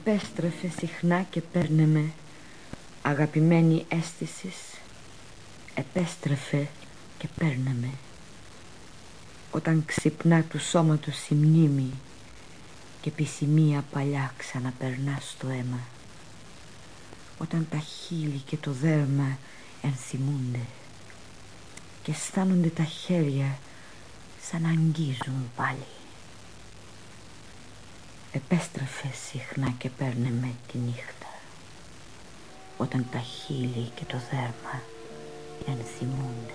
Επέστρεφε συχνά και παίρνε με, αγαπημένη αίσθησης. Επέστρεφε και παίρνε με. Όταν ξυπνά του σώματος η μνήμη και επισημία παλιά ξαναπερνά στο αίμα. Όταν τα χείλη και το δέρμα ενθυμούνται και αισθάνονται τα χέρια σαν να αγγίζουν πάλι. Επέστρεφε συχνά και παίρνε με τη νύχτα, όταν τα χείλη και το δέρμα ενθυμούνται.